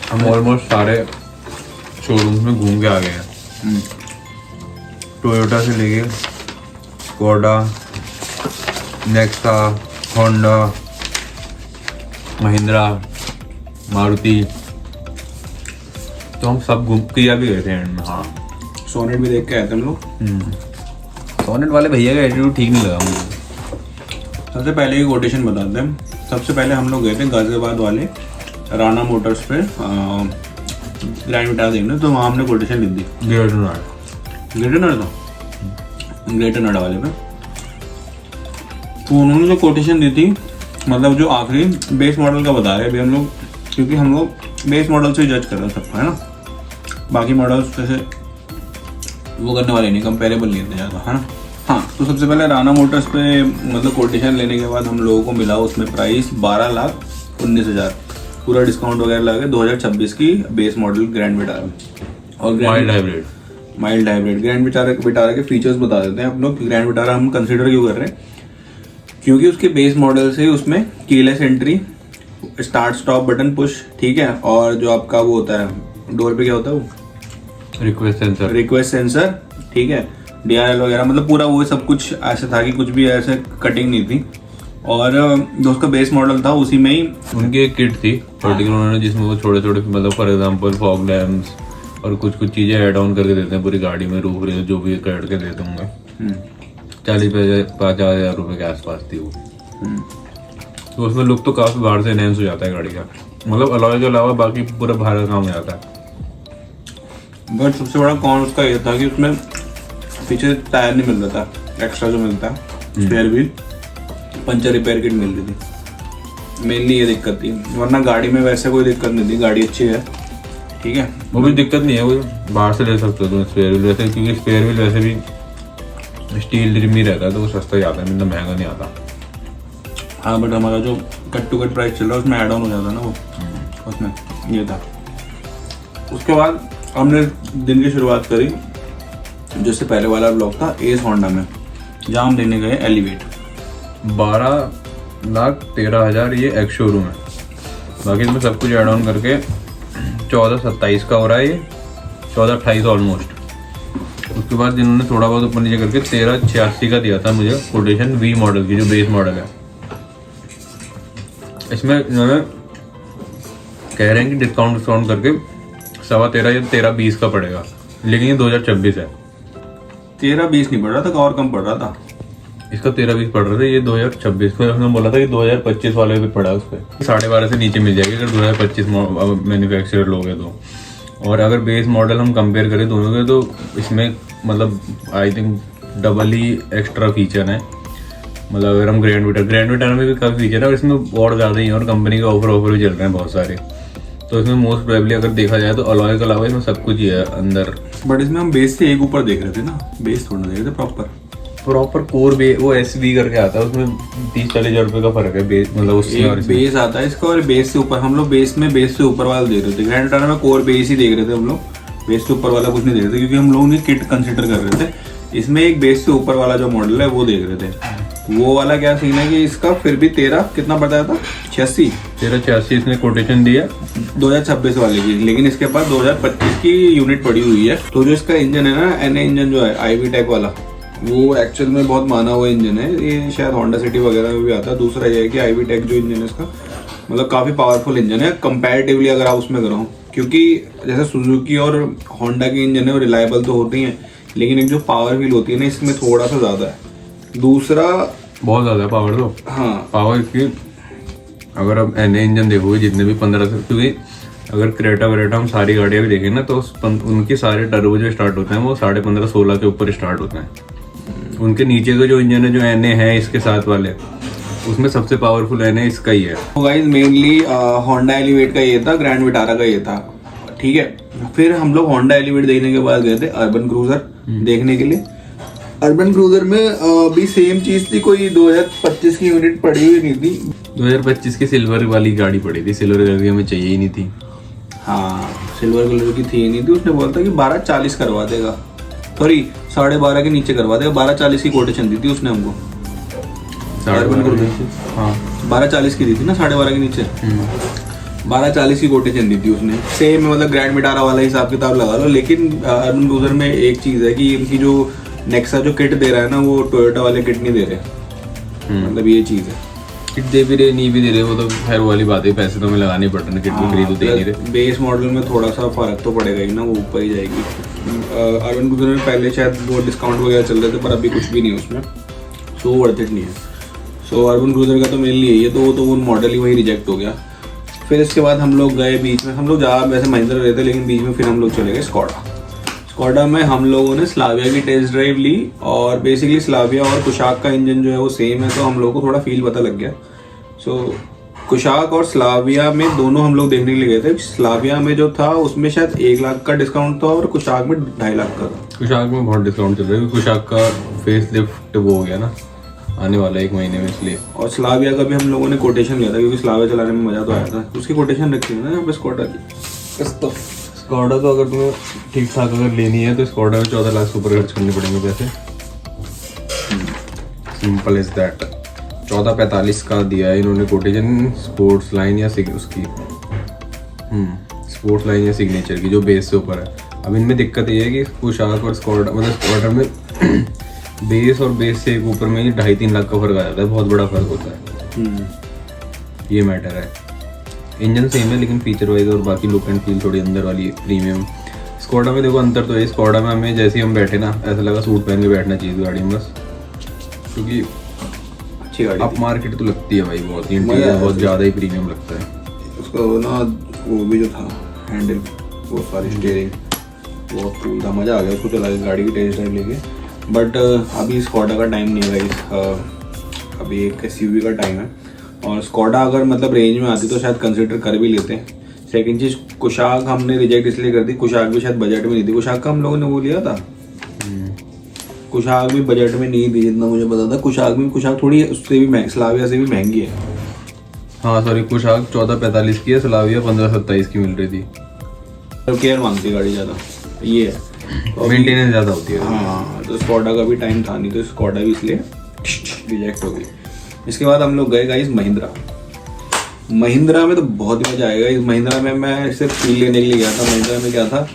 हम ऑलमोस्ट सारे शोरूम्स में घूम के आ गए हैं। टोयोटा से लेके Skoda, Nexa, Honda, Mahindra, Maruti, तो हम सब घूम किया भी गए थे एंड में। हाँ, सोनेट भी देख के आए थे हम लोग। सोनेट वाले भैया का एटीट्यूड ठीक नहीं लगा मुझे। सबसे पहले की कोटेशन बताते हैं। सबसे पहले हम लोग गए थे गाजियाबाद वाले राना मोटर्स पे ग्रैंड विटारा देखने, तो वहाँ हमने कोटेशन लिख दी। ग्रेटर नोएडा, ग्रेटर नोएडा था, ग्रेटर नोएडा वाले पे। तो उन्होंने जो कोटेशन दी थी, मतलब जो आखिरी बेस मॉडल का बता रहे हैं अभी हम लोग, क्योंकि हम लोग बेस मॉडल से जज कर रहे हैं सबका, है ना। बाकी मॉडल्स जैसे वो करने वाले नहीं, कंपेरेबल नहीं होते ज़्यादा, है ना। हाँ, तो सबसे पहले राना मोटर्स पे मतलब कोटेशन लेने के बाद हम लोगों को मिला उसमें प्राइस 12,19,000, पूरा डिस्काउंट वगैरह लगा 2026 की बेस मॉडल ग्रैंड विटारा। और mild hybrid, mild hybrid grand Vitara के फीचर्स बता देते हैं आप लोग। ग्रैंड विटारा हम कंसिडर क्यों कर रहे हैं, क्योंकि उसके बेस मॉडल से उसमें keyless entry, start stop button push, ठीक है, और जो आपका वो होता है डोर पे क्या होता है वो रिक्वेस्ट सेंसर, ठीक है, DRL वगैरह, मतलब पूरा वो सब कुछ ऐसा था कि कुछ भी ऐसे कटिंग नहीं थी। और जो उसका बेस मॉडल था उसी में ही उनकी एक किट थी पर्टिकुलर उन्होंने, जिसमें वो छोटे छोटे मतलब फॉर एग्जांपल फॉग लैम्प्स और कुछ कुछ चीज़ें ऐड ऑन करके देते हैं पूरी गाड़ी में, रूफ रेल जो भी करके देते होंगे। 40-50 हज़ार रुपये के आसपास थी वो। तो उसमें लुक तो काफ़ी बाहर से एनहेंस हो जाता है गाड़ी का, मतलब अलॉय के अलावा बाकी पूरा बाहर का काम हो जाता है। बट सबसे बड़ा कौन उसका ये था कि उसमें पीछे टायर नहीं मिल रहा था, एक्स्ट्रा जो मिलता है spare wheel, puncture repair kit मिल रही थी। मेनली ये दिक्कत थी, वरना गाड़ी में वैसे कोई दिक्कत नहीं थी, गाड़ी अच्छी है, ठीक है, वो भी दिक्कत नहीं है, वो बाहर से ले सकते हो तुम स्पेयर व्हील वैसे, क्योंकि स्पेयर व्हील वैसे भी स्टील रिम ही रहता है तो वो सस्ता ही आता है, मतलब महंगा नहीं आता। हाँ, बट हमारा जो कट टू कट प्राइस चल रहा है उसमें ऐड ऑन हो जाता है ना वो, उसमें ये था। उसके बाद हमने दिन की शुरुआत करी जिससे पहले वाला ब्लॉग था एस होंडा में, जहाँ हम लेने गए एलिवेट। 12,13,000 ये एक्स शोरूम है, बाकी इसमें सब कुछ ऐड ऑन करके 14,27 का हो रहा है ये, 14,28 ऑलमोस्ट। उसके बाद जिन्होंने थोड़ा बहुत ऊपर नीचे करके 13,86 का दिया था मुझे कोटेशन वी मॉडल की, जो बेस मॉडल है। इसमें इन्होंने कह रहे हैं कि डिस्काउंट करके 13.25 या 13.20 का पड़ेगा, लेकिन ये 2026 है। 13-20 नहीं पड़ रहा था, और कम पड़ रहा था। इसका 13-20 पड़ रहा था, ये 2026 में हमने बोला था कि 2025 वाले भी पड़ा उस पर 12.5 से नीचे मिल जाएगी अगर 2025 मैन्युफैक्चरर लोगे तो। और अगर बेस मॉडल हम कंपेयर करें दोनों के तो इसमें मतलब I think double he extra feature है। मतलब अगर हम ग्रैंड विटारा में भी काफ़ी फीचर है और इसमें और ज़्यादा ही है, और कंपनी के ऑफर भी चल रहे हैं बहुत सारे। तो इसमें मोस्ट प्रोबेबली अगर देखा जाए तो अलॉय के अलावा इसमें सब कुछ ही है अंदर। बट इसमें हम बेस से एक ऊपर देख रहे थे ना, बेस थोड़ा देख रहे थे प्रॉपर कोर वो SV करके आता है, उसमें 30-40 हज़ार रुपये का फर्क है बेस, मतलब उससे और बेस आता है इसका, और बेस से ऊपर हम लोग बेस से ऊपर वाला देख रहे थे। ग्रैंड विटारा में कोर बेस ही देख रहे थे हम लोग, बेस से ऊपर वाला कुछ नहीं देख रहे थे, क्योंकि हम लोगों ने किट कंसिडर कर रहे थे। इसमें एक बेस से ऊपर वाला जो मॉडल है वो देख रहे थे। वो वाला क्या सीन है कि इसका फिर भी 13 कितना बताया था, 1386 इसने कोटेशन दिया 2026 वाले की, लेकिन इसके पास 2025 की यूनिट पड़ी हुई है। तो जो इसका इंजन है ना, NA इंजन जो है IV टेक वाला, वो एक्चुअल में बहुत माना हुआ इंजन है। ये शायद होंडा सिटी वगैरह में भी आता है। दूसरा ये है कि IV टेक जो इंजन है इसका, मतलब काफ़ी पावरफुल इंजन है कंपैरेटिवली अगर आप उसमें करो, क्योंकि जैसे सुजुकी और होंडा की इंजन है वो रिलायबल तो होती हैं, लेकिन एक जो पावर व्हील होती है ना इसमें थोड़ा सा ज़्यादा है। दूसरा बहुत ज़्यादा पावर, तो हाँ पावर की अगर आप NA इंजन देखोगे जितने भी 15 से, क्योंकि अगर क्रेटा वरेटा हम सारी गाड़ियाँ भी देखें ना तो उनके सारे टर्बो जो स्टार्ट होते हैं वो 15.5-16 के ऊपर स्टार्ट होते हैं। उनके नीचे का जो इंजन है जो NA है इसके साथ वाले, उसमें सबसे पावरफुल NA इसका ही है। तो गाइस मेनली होंडा एलिवेट का ये था, ग्रैंड विटारा का ये था, ठीक है। फिर हम लोग होंडा एलिवेट देखने के बाद गए थे अर्बन क्रूजर देखने के लिए। अर्बन क्रूजर में भी सेम चीज थी, कोई 2025 की यूनिट पड़ी हुई नहीं थी। 2025 की सिल्वर वाली गाड़ी पड़ी थी, सिल्वर कलर की हमें चाहिए ही नहीं थी। हाँ, सिल्वर कलर की थी नहीं थी। उसने बोला था कि 1240 करवा देगा, सॉरी 12.5 के नीचे करवा देगा। 1240 की कोटेशन दी थी उसने हमको, अर्बन क्रूजर। हाँ 1240 की दी थी ना, 12.5 के नीचे। 1240 की कोटेशन दी थी उसने, सेम मतलब ग्रैंड विटारा वाला हिसाब किताब लगा लो। लेकिन अर्बन क्रूजर में एक चीज़ है कि इनकी जो नेक्सा जो किट दे रहा है ना, वो टोयोटा वाले किट नहीं दे रहे, मतलब ये चीज़ है। किट दे भी रहे नहीं भी दे रहे, वो तो खैर वाली बात है, पैसे तो हमें लगाने पड़ रहे हैं, किट भी खरीद तो दे नहीं रहे। बेस मॉडल में थोड़ा सा फर्क तो पड़ेगा ही ना, वो ऊपर ही जाएगी। अर्बन क्रूजर में पहले शायद वो डिस्काउंट वगैरह चल रहे थे, पर अभी कुछ भी नहीं है उसमें, सो वर्थ इट नहीं है। सो अर्बन क्रूजर का तो मेनली यही है, तो वो मॉडल ही वही रिजेक्ट हो गया। फिर इसके बाद हम लोग गए बीच में, हम लोग जहाँ वैसे महिंद्रा रहे थे, लेकिन बीच में फिर हम लोग चले गए स्कोडा में। हम लोगों ने स्लाविया की टेस्ट ड्राइव ली, और बेसिकली स्लाविया और कुशाक का इंजन जो है वो सेम है, तो हम लोग को थोड़ा फील पता लग गया। सो कुशाक और स्लाविया में दोनों हम लोग देखने के लिए गए थे। स्लाविया में जो था उसमें शायद 1 लाख का डिस्काउंट था, और कुशाक में 2.5 लाख का था। कुशाक में बहुत डिस्काउंट चल रहा है, कुशाक का फेस लिफ्ट वो हो गया ना, आने वाला 1 महीने में, इसलिए। और स्लाविया का भी हम लोगों ने कोटेशन लिया था, क्योंकि स्लाविया चलाने में मजा तो आया था। उसकी कोटेशन रखी है ना यहाँ पे स्कोडा की। स्कोडा तो अगर तुम्हें ठीक ठाक अगर लेनी है तो स्कोडा में 14 लाख से ऊपर खर्च करने पड़ेंगे पैसे, सिंपल इज दैट। 1445 का दिया है इन्होंने कोटेशन, स्पोर्ट्स लाइन या उसकी स्पोर्ट्स लाइन या सिग्नेचर की, जो बेस से ऊपर है। अब इनमें दिक्कत ये है कि कुशाक और स्कोडा, मतलब स्कोडा में बेस और बेस से एक ऊपर में 2.5-3 लाख का फर्क आ जाता है, बहुत बड़ा फर्क होता है। ये मैटर है। इंजन सेम है, लेकिन फीचर वाइज और बाकी लुक एंड फील थोड़ी अंदर वाली प्रीमियम। स्कोडा में देखो अंतर तो है, स्कोडा में हमें जैसे ही हम बैठे ना, ऐसा लगा सूट पहन के बैठना चाहिए गाड़ी में बस, क्योंकि अच्छी गाड़ी अप मार्केट तो लगती है भाई, बहुत ही इंटीरियर बहुत ज़्यादा ही प्रीमियम लगता है उसका ना। वो भी जो था हैंडल, वो सारी स्टीयरिंग बहुत कूल था, मज़ा आ गया उसको चला के, गाड़ी की टेस्ट ड्राइव लेके। बट अभी स्कोडा का टाइम नहीं है, अभी एक SUV का टाइम है। और स्कोडा अगर मतलब रेंज में आती तो शायद कंसिडर कर भी लेते हैं। सेकंड चीज़, कुशाक हमने रिजेक्ट इसलिए कर दी, कुशाक भी शायद बजट में नहीं थी। कुशाक का हम लोगों ने वो लिया था, कुशाक भी बजट में नहीं थी जितना मुझे पता था। कुशाक थोड़ी उससे भी महंगी, स्लाविया से भी महंगी है। हाँ सॉरी, कुशाक 1445 की है, स्लाविया 1527 की मिल रही थी। तो केयर मांगती गाड़ी ज़्यादा, ये है, मेंटेनेंस ज़्यादा होती है। हाँ, तो स्कोडा का भी टाइम था नहीं, तो स्कोडा भी इसलिए रिजेक्ट हो गई। इसके बाद हम लोग गए गाइस महिंद्रा में तो बहुत ही मजा आएगा। इस महिंद्रा में मैं सिर्फ फील लेने के लिए गया था। महिंद्रा में क्या था,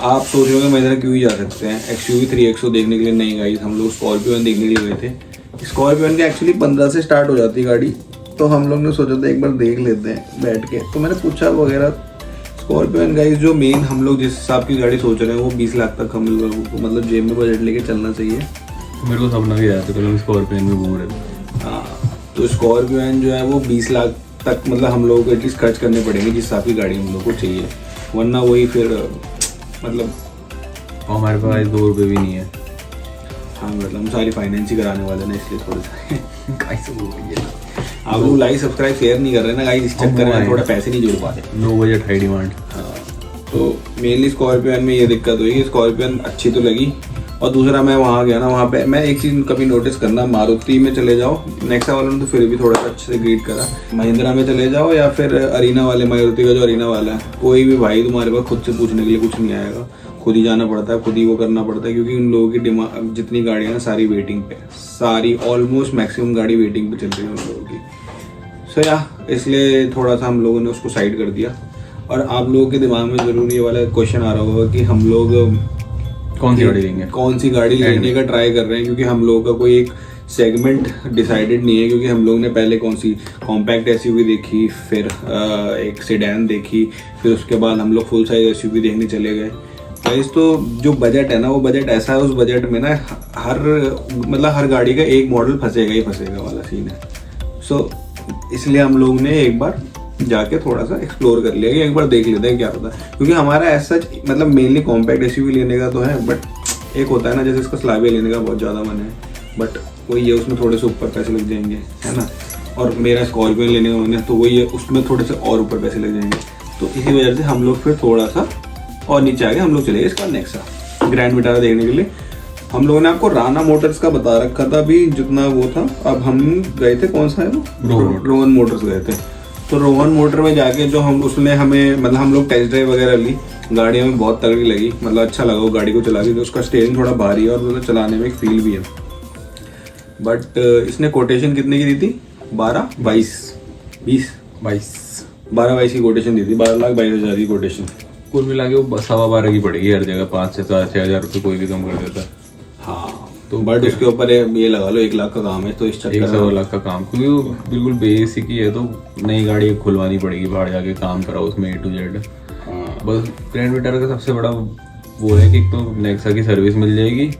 आप सोच रहे हो महिंद्रा क्यों ही जा सकते हैं, XUV 3XO देखने के लिए नहीं गाइस, हम लोग स्कॉर्पियो देखने के लिए गए थे। स्कॉर्पियो की एक्चुअली 15 से स्टार्ट हो जाती है गाड़ी, तो हम लोग ने सोचा था एक बार देख लेते हैं बैठ के। तो मैंने पूछा वगैरह, स्कॉर्पियो गाइस जो मेन हम लोग जिस हिसाब की गाड़ी सोच रहे हैं वो 20 लाख तक हम लोगों को मतलब जेब में बजट लेके चलना चाहिए। मेरे को सपना भी आया था कल स्कॉर्पियो में घूम रहे थे। हाँ, तो स्कॉर्पियो जो है वो 20 लाख तक मतलब हम लोगों को एटलीस्ट खर्च करने पड़ेंगे जिस हिसाब की गाड़ी हम लोग को चाहिए, वरना वही फिर मतलब हमारे पास 2 रुपये भी नहीं है। हाँ, मतलब हम सारी फाइनेंस ही कराने वाले ना, इसलिए थोड़ा सा गाइस वो भैया आप लोग लाइक सब्सक्राइब शेयर नहीं कर रहे ना गाइस, इस चक्कर में थोड़ा पैसे नहीं जोड़ पाते। Low budget high demand. हाँ, तो मेनली स्कॉर्पियन में ये दिक्कत हुई कि स्कॉर्पियन अच्छी तो लगी, और दूसरा मैं वहाँ गया ना, वहाँ पे मैं एक चीज़ कभी नोटिस करना, मारुति में चले जाओ, नेक्सा वालों ने तो फिर भी थोड़ा सा अच्छे से ग्रीट करा, महिंद्रा में चले जाओ या फिर अरीना वाले, मारुति का जो अरीना वाला है, कोई भी भाई तुम्हारे पास खुद से पूछने के लिए कुछ नहीं आएगा, खुद ही जाना पड़ता है, खुद ही वो करना पड़ता है, क्योंकि उन लोगों की डिमांड जितनी गाड़ियाँ ना सारी वेटिंग पे, सारी ऑलमोस्ट मैक्सिमम गाड़ी वेटिंग पे चल रही है उन लोगों की। सो या इसलिए थोड़ा सा हम लोगों ने उसको साइड कर दिया। और आप लोगों के दिमाग में ज़रूर ये वाला क्वेश्चन आ रहा होगा कि हम लोग कौन सी गाड़ी लेंगे, कौन सी गाड़ी लेने का ट्राई कर रहे हैं, क्योंकि हम लोगों का कोई एक सेगमेंट डिसाइडेड नहीं है। क्योंकि हम लोग ने पहले कौन सी कॉम्पैक्ट SUV देखी, फिर एक सेडान देखी, फिर उसके बाद हम लोग फुल साइज SUV देखने चले गए। गाइस तो जो बजट है ना, वो बजट ऐसा है, उस बजट में ना हर गाड़ी का एक मॉडल फंसेगा ही फंसेगा वाला सीन है। सो इसलिए हम लोग ने एक बार जाके थोड़ा सा एक्सप्लोर कर लिया कि एक बार देख लेते हैं क्या होता है, क्योंकि हमारा ऐसा मतलब मेनली कॉम्पैक्ट SUV लेने का तो है, बट एक होता है ना जैसे इसका स्लाविया लेने का बहुत ज़्यादा मन है, बट वही है उसमें थोड़े से ऊपर पैसे लग जाएंगे, है ना। और मेरा स्कॉर्पियो लेने का मन है, तो वही है उसमें थोड़े से और ऊपर पैसे लग जाएंगे। तो इसी वजह से हम लोग फिर थोड़ा सा और नीचे आगे हम लोग चले गए इसका नेक्सा ग्रैंड विटारा देखने के लिए। हम लोगों ने आपको राना मोटर्स का बता रखा था भी जितना वो था। अब हम गए थे, कौन सा है वो, रोहन मोटर्स गए थे। तो रोहन मोटर में जाके जो हम उसने हमें मतलब हम लोग टेस्ट ड्राइव वगैरह ली, गाड़ी हमें बहुत तगड़ी लगी, मतलब अच्छा लगा वो गाड़ी को चला के। तो उसका स्टीयरिंग थोड़ा भारी है और मतलब चलाने में एक फील भी है। बट इसने कोटेशन कितने की दी थी, 12, 22, 20, 12 की कोटेशन दी थी, 12,22,000 की कोटेशन। कुल मिला के वो 12.25 की पड़ेगी हर जगह, 5 से 6,000 रुपये कोई भी कम कर देता है। हाँ तो बट उसके ऊपर ये लगा लो 1 लाख का काम है, तो इस चक्कर 1 लाख का काम, क्योंकि वो बिल्कुल बेसिक ही है, तो नई गाड़ी खुलवानी पड़ेगी, बाहर जाके काम कराओ उसमें A to Z। हाँ बस ग्रैंड विटारा का सबसे बड़ा वो है कि एक तो नेक्सा की सर्विस मिल जाएगी,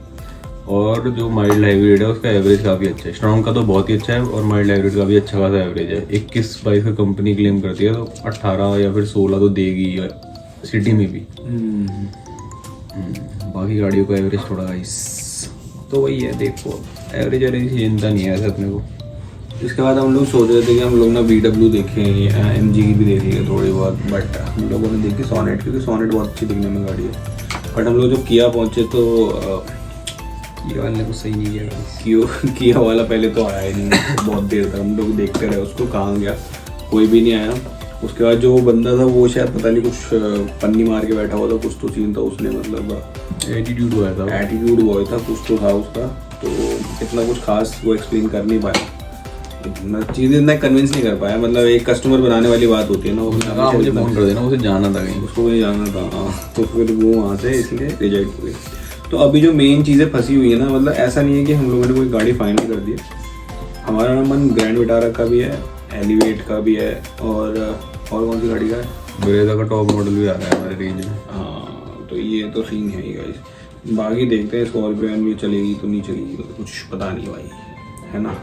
और जो माइल्ड हाइब्रिड है उसका एवरेज काफ़ी अच्छा है। स्ट्रॉन्ग का तो बहुत ही अच्छा है, और माइल्ड हाइब्रिड का भी अच्छा खासा एवरेज है। 21-22 का कंपनी क्लेम करती है, तो 18 या फिर 16 तो देगी सिटी में भी। बाकी गाड़ियों का एवरेज थोड़ा गाइस तो वही है, देखो एवरेज की चिंता नहीं है ऐसे अपने को। इसके बाद हम लोग सोच रहे थे कि हम लोग ना VW देखें, MG की भी देखेंगे थोड़ी बहुत, बट हम लोगों ने देखी सोनेट, क्योंकि सोनेट बहुत अच्छी दिखने में गाड़ी है। बट हम लोग जब किया पहुँचे तो ये वाले को सही नहीं किया। किया वाला पहले तो आया ही नहीं, बहुत देर तक हम लोग देखते रहे उसको, कहाँ गया, कोई भी नहीं आया। उसके बाद जो बंदा था वो शायद पता नहीं कुछ पन्नी मार के बैठा हुआ था, कुछ तो सीन था, उसने मतलब एटीट्यूड हुआ था, एटीट्यूड बॉय था, कुछ तो था उसका, तो इतना कुछ खास वो एक्सप्लेन कर नहीं पाया, इतना चीज़ें इतना कन्विंस नहीं कर पाया। मतलब एक कस्टमर बनाने वाली बात होती है ना, मुझे फोन कर देना, उसे जाना था कहीं, उसको वही जाना था। हाँ तो फिर वो वहाँ से इसलिए रिजेक्ट हुई। तो अभी जो मेन चीज़ें फंसी हुई है ना, मतलब ऐसा नहीं है कि हम लोगों ने कोई गाड़ी फाइनल कर दी है, हमारा मन ग्रैंड विटारा का भी है, एलिवेट का भी है, और कौन सी गाड़ी का है, ब्रेजा का टॉप मॉडल भी आ रहा है हमारे रेंज में। हाँ तो ये तो सीन है ही गाइस। बाकी देखते हैं स्कॉर्पियो भी चलेगी तो नहीं चलेगी, तो कुछ पता नहीं भाई, है ना।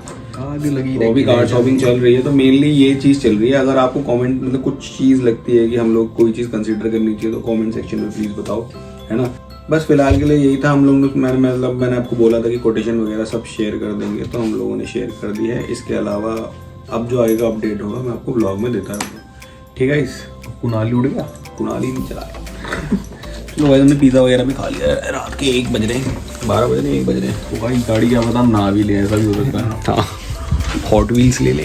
आगे लगी वो भी कार शॉपिंग चल रही है, तो मेनली ये चीज़ चल रही है। अगर आपको कमेंट मतलब कुछ चीज़ लगती है कि हम लोग कोई चीज़ कंसिडर करनी चाहिए, तो कमेंट सेक्शन में प्लीज़ बताओ, है ना। बस फिलहाल के लिए यही था। हम लोग मैंने आपको बोला था कि कोटेशन वगैरह सब शेयर कर देंगे, तो हम लोगों ने शेयर कर दी है। इसके अलावा अब जो आएगा अपडेट होगा मैं आपको ब्लॉग में देता रहूँगा, ठीक है। इस कुनाली उड़ गया, कुनाली नहीं चला चलो भाई, हमने पिज़्ज़ा वगैरह भी खा लिया है, रात के 1 बज रहे हैं, 12 बज रहे हैं, 1 बज रहे हैं। तो भाई गाड़ी क्या पता हम ना भी लें, ऐसा भी हो सकता है। हाँ हॉट व्हील्स ले लें।